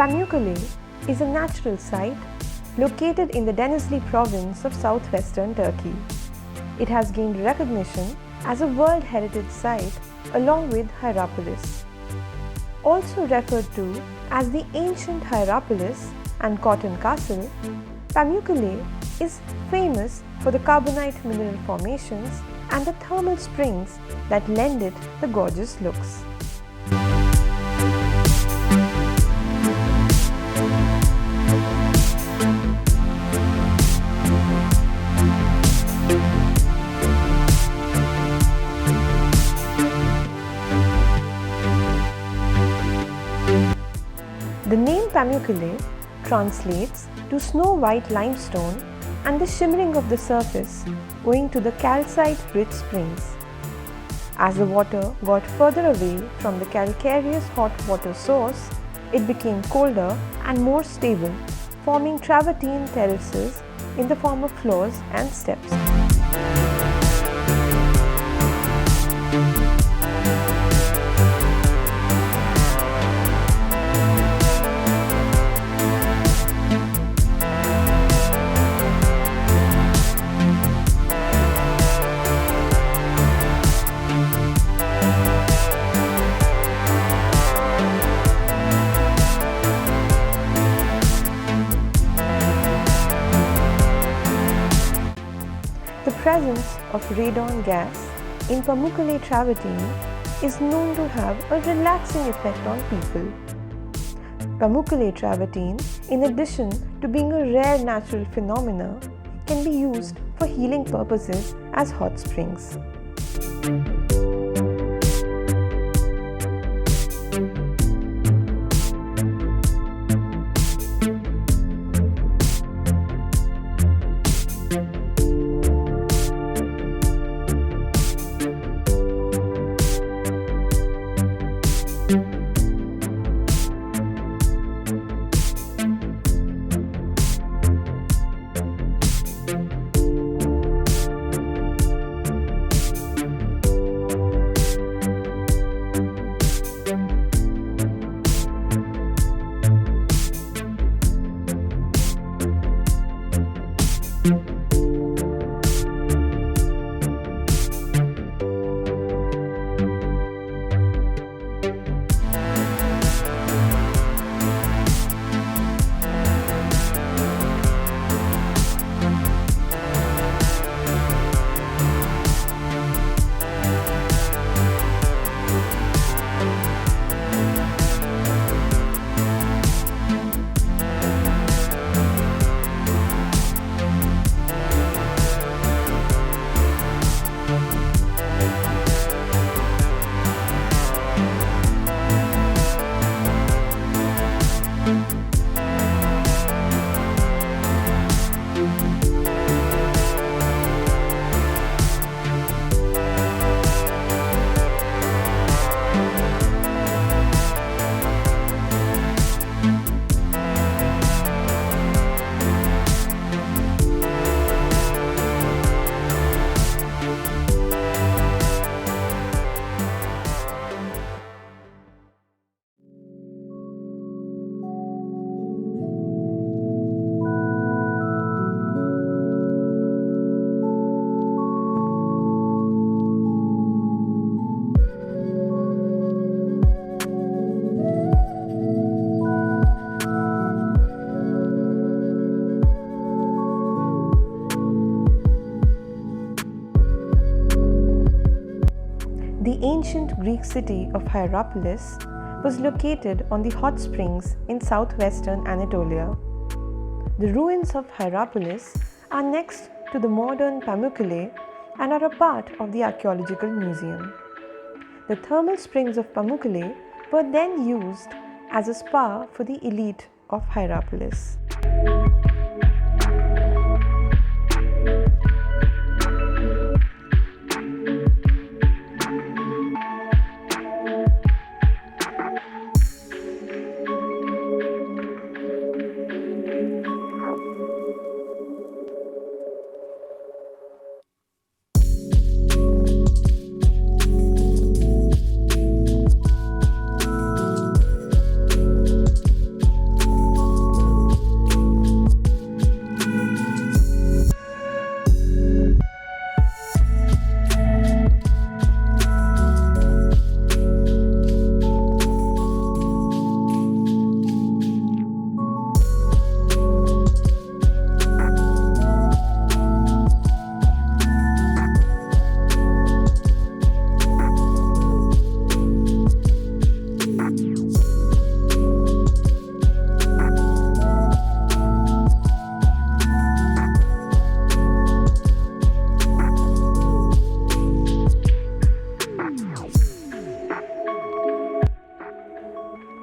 Pamukkale is a natural site located in the Denizli province of southwestern Turkey. It has gained recognition as a World Heritage Site along with Hierapolis. Also referred to as the Ancient Hierapolis and Cotton Castle, Pamukkale is famous for the carbonate mineral formations and the thermal springs that lend it the gorgeous looks. The name Pamukkale translates to snow-white limestone and the shimmering of the surface owing to the calcite-rich springs. As the water got further away from the calcareous hot water source, it became colder and more stable, forming travertine terraces in the form of floors and steps. The presence of radon gas in Pamukkale travertine is known to have a relaxing effect on people. Pamukkale travertine, in addition to being a rare natural phenomena, can be used for healing purposes as hot springs. The ancient Greek city of Hierapolis was located on the hot springs in southwestern Anatolia. The ruins of Hierapolis are next to the modern Pamukkale and are a part of the archaeological museum. The thermal springs of Pamukkale were then used as a spa for the elite of Hierapolis.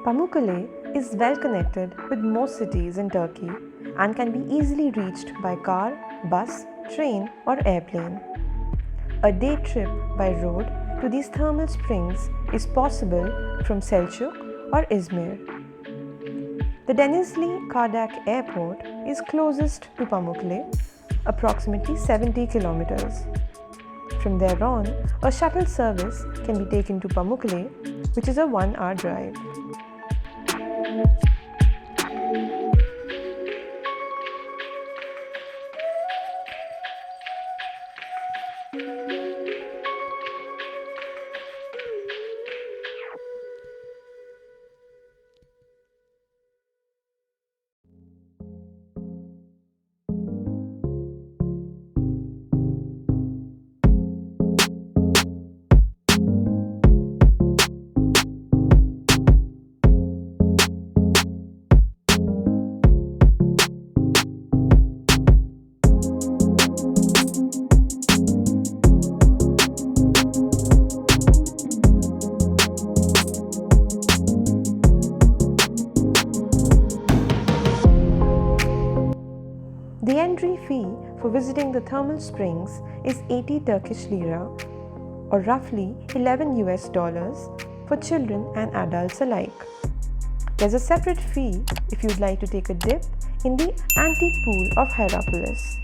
Pamukkale is well connected with most cities in Turkey and can be easily reached by car, bus, train or airplane. A day trip by road to these thermal springs is possible from Selçuk or Izmir. The Denizli Cardiac Airport is closest to Pamukkale, approximately 70 kilometers. From there on, a shuttle service can be taken to Pamukkale, which is a 1-hour drive. The entry fee for visiting the thermal springs is 80 Turkish lira or roughly $11 for children and adults alike. There's a separate fee if you'd like to take a dip in the antique pool of Hierapolis.